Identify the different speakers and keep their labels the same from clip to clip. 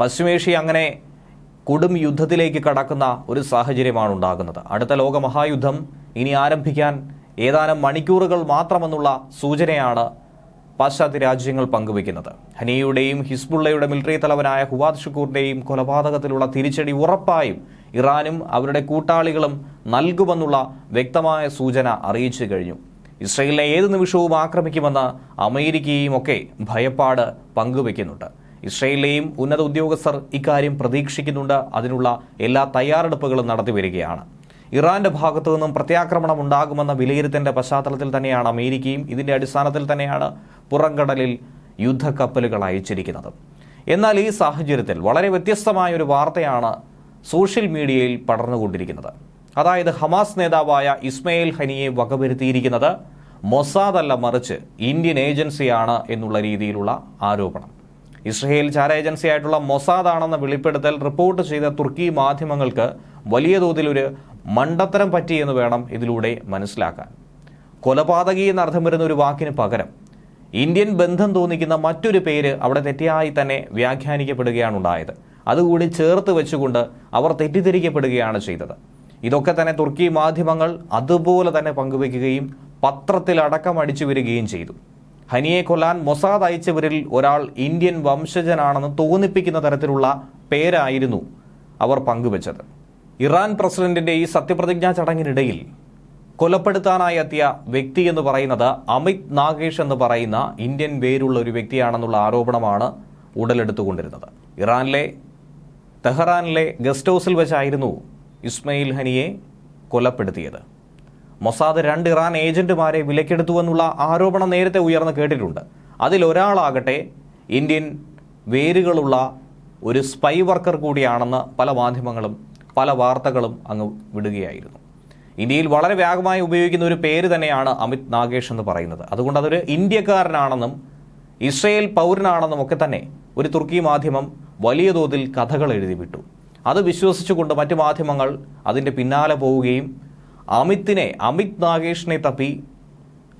Speaker 1: പശ്ചിമേഷ്യ അങ്ങനെ കൊടും യുദ്ധത്തിലേക്ക് കടക്കുന്ന ഒരു സാഹചര്യമാണ് ഉണ്ടാകുന്നത്. അടുത്ത ലോകമഹായുദ്ധം ഇനി ആരംഭിക്കാൻ ഏതാനും മണിക്കൂറുകൾ മാത്രമെന്നുള്ള സൂചനയാണ് പാശ്ചാത്യ രാജ്യങ്ങൾ പങ്കുവയ്ക്കുന്നത്. ഹനിയയുടെയും ഹിസ്ബുള്ളയുടെ മിലിറ്ററി തലവനായ ഹുവാദ് ഷുക്കൂറിന്റെയും കൊലപാതകത്തിലുള്ള തിരിച്ചടി ഉറപ്പായും ഇറാനും അവരുടെ കൂട്ടാളികളും നൽകുമെന്നുള്ള വ്യക്തമായ സൂചന അറിയിച്ചു കഴിഞ്ഞു. ഇസ്രയേലിനെ ഏത് നിമിഷവും ആക്രമിക്കുമെന്ന് അമേരിക്കയും ഒക്കെ ഭയപ്പാട് പങ്കുവയ്ക്കുന്നുണ്ട്. ഇസ്രയേലിലെയും ഉന്നത ഉദ്യോഗസ്ഥർ ഇക്കാര്യം പ്രതീക്ഷിക്കുന്നുണ്ട്. അതിനുള്ള എല്ലാ തയ്യാറെടുപ്പുകളും നടത്തിവരികയാണ്. ഇറാന്റെ ഭാഗത്തു നിന്നും പ്രത്യാക്രമണം ഉണ്ടാകുമെന്ന വിലയിരുത്തലിന്റെ പശ്ചാത്തലത്തിൽ തന്നെയാണ് അമേരിക്കയും ഇതിന്റെ അടിസ്ഥാനത്തിൽ തന്നെയാണ് പുറംകടലിൽ യുദ്ധക്കപ്പലുകൾ അയച്ചിരിക്കുന്നത്. എന്നാൽ ഈ സാഹചര്യത്തിൽ വളരെ വ്യത്യസ്തമായ ഒരു വാർത്തയാണ് സോഷ്യൽ മീഡിയയിൽ പടർന്നുകൊണ്ടിരിക്കുന്നത്. അതായത് ഹമാസ് നേതാവായ ഇസ്മയിൽ ഹനിയെ വകവരുത്തിയിരിക്കുന്നത് മൊസാദ് അല്ല, മറിച്ച് ഇന്ത്യൻ ഏജൻസിയാണ് എന്നുള്ള രീതിയിലുള്ള ആരോപണം. ഇസ്രയേൽ ചാര ഏജൻസിയായിട്ടുള്ള മൊസാദ് ആണെന്ന വെളിപ്പെടുത്തൽ റിപ്പോർട്ട് ചെയ്ത തുർക്കി മാധ്യമങ്ങൾക്ക് വലിയ തോതിൽ ഒരു മണ്ടത്തരം പറ്റിയെന്ന് വേണം ഇതിലൂടെ മനസ്സിലാക്കാൻ. കൊലപാതകി എന്നർത്ഥം വരുന്ന ഒരു വാക്കിന് പകരം ഇന്ത്യൻ ബന്ധം തോന്നിക്കുന്ന മറ്റൊരു പേര് അവിടെ തെറ്റായി തന്നെ വ്യാഖ്യാനിക്കപ്പെടുകയാണ് ഉണ്ടായത്. അതുകൂടി ചേർത്ത് വെച്ചുകൊണ്ട് അവർ തെറ്റിദ്ധരിക്കപ്പെടുകയാണ് ചെയ്തത്. ഇതൊക്കെ തന്നെ തുർക്കി മാധ്യമങ്ങൾ അതുപോലെ തന്നെ പങ്കുവയ്ക്കുകയും പത്രത്തിലടക്കം അടിച്ചു വരികയും ചെയ്തു. ഹനിയെ കൊല്ലാൻ മൊസാദ് അയച്ചവരിൽ ഒരാൾ ഇന്ത്യൻ വംശജനാണെന്ന് തോന്നിപ്പിക്കുന്ന തരത്തിലുള്ള പേരായിരുന്നു അവർ പങ്കുവച്ചത്. ഇറാൻ പ്രസിഡന്റിന്റെ ഈ സത്യപ്രതിജ്ഞാ ചടങ്ങിനിടയിൽ കൊലപ്പെടുത്താനായി എത്തിയ വ്യക്തി എന്ന് പറയുന്നത് അമിത് നാഗേഷ് എന്ന് പറയുന്ന ഇന്ത്യൻ പേരുള്ള ഒരു വ്യക്തിയാണെന്നുള്ള ആരോപണമാണ് ഉടലെടുത്തുകൊണ്ടിരുന്നത്. ഇറാനിലെ തെഹ്റാനിലെ ഗസ്റ്റ് ഹൗസിൽ വെച്ചായിരുന്നു ഇസ്മയിൽ ഹനിയെ കൊലപ്പെടുത്തിയത്. മൊസാദ് 2 ഇറാൻ ഏജന്റുമാരെ വിലക്കെടുത്തുവെന്നുള്ള ആരോപണം നേരത്തെ ഉയർന്നു കേട്ടിട്ടുണ്ട്. അതിലൊരാളാകട്ടെ ഇന്ത്യൻ വേരുകളുള്ള ഒരു സ്പൈ വർക്കർ കൂടിയാണെന്ന് പല മാധ്യമങ്ങളും പല വാർത്തകളും അങ്ങ് വിടുകയായിരുന്നു. ഇന്ത്യയിൽ വളരെ വ്യാപകമായി ഉപയോഗിക്കുന്ന ഒരു പേര് തന്നെയാണ് അമിത് നാഗേഷ് എന്ന് പറയുന്നത്. അതുകൊണ്ട് അതൊരു ഇന്ത്യക്കാരനാണെന്നും ഇസ്രയേൽ പൗരനാണെന്നും ഒക്കെ തന്നെ ഒരു തുർക്കി മാധ്യമം വലിയ തോതിൽ കഥകൾ എഴുതി വിട്ടു. അത് വിശ്വസിച്ചുകൊണ്ട് മറ്റു മാധ്യമങ്ങൾ അതിൻ്റെ പിന്നാലെ പോവുകയും അമിത് നാഗേഷിനെ തപ്പി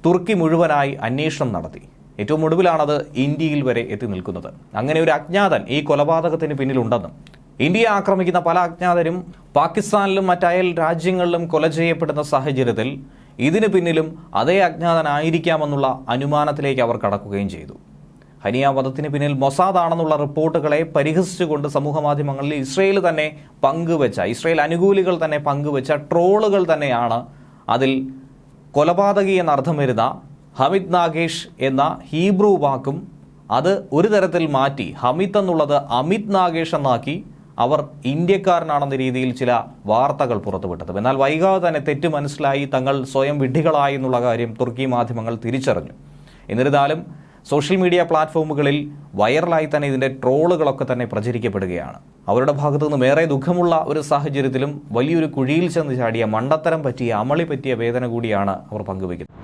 Speaker 1: തുർക്കി മുഴുവനായി അന്വേഷണം നടത്തി. ഏറ്റവും ഒടുവിലാണത് ഇന്ത്യയിൽ വരെ എത്തി നിൽക്കുന്നത്. അങ്ങനെ ഒരു അജ്ഞാതൻ ഈ കൊലപാതകത്തിന് പിന്നിലുണ്ടെന്നും ഇന്ത്യയെ ആക്രമിക്കുന്ന പല അജ്ഞാതരും പാകിസ്ഥാനിലും മറ്റയൽ രാജ്യങ്ങളിലും കൊല ചെയ്യപ്പെടുന്ന സാഹചര്യത്തിൽ ഇതിന് പിന്നിലും അതേ അജ്ഞാതനായിരിക്കാമെന്നുള്ള അനുമാനത്തിലേക്ക് അവർ കടക്കുകയും ചെയ്തു. ഹനിയ വധത്തിന് പിന്നിൽ മൊസാദ് ആണെന്നുള്ള റിപ്പോർട്ടുകളെ പരിഹസിച്ചുകൊണ്ട് സമൂഹമാധ്യമങ്ങളിൽ ഇസ്രയേൽ അനുകൂലികൾ തന്നെ പങ്കുവച്ച ട്രോളുകൾ തന്നെയാണ് അതിൽ കൊലപാതകി എന്നർത്ഥം വരുന്ന ഹമിദ് നാഗേഷ് എന്ന ഹീബ്രു വാക്കും അത് ഒരു തരത്തിൽ മാറ്റി ഹമിദ് എന്നുള്ളത് അമിത് നാഗേഷ് എന്നാക്കി അവർ ഇന്ത്യക്കാരനാണെന്ന രീതിയിൽ ചില വാർത്തകൾ പുറത്തുവിട്ടത്. എന്നാൽ വൈകാതെ തന്നെ തെറ്റ് മനസ്സിലായി തങ്ങൾ സ്വയം വിഡ്ഢികളായി എന്നുള്ള കാര്യം തുർക്കി മാധ്യമങ്ങൾ തിരിച്ചറിഞ്ഞു. എന്നിരുന്നാലും സോഷ്യൽ മീഡിയ പ്ലാറ്റ്ഫോമുകളിൽ വൈറലായി തന്നെ ഇതിൻ്റെ ട്രോളുകളൊക്കെ തന്നെ പ്രചരിക്കപ്പെടുകയാണ്. അവരുടെ ഭാഗത്തു നിന്നും ഏറെ ദുഃഖമുള്ള ഒരു സാഹചര്യത്തിലും വലിയൊരു കുഴിയിൽ ചെന്ന് ചാടിയ മണ്ടത്തരം പറ്റിയ അമളി പറ്റിയ വേദന കൂടിയാണ് അവർ പങ്കുവയ്ക്കുന്നത്.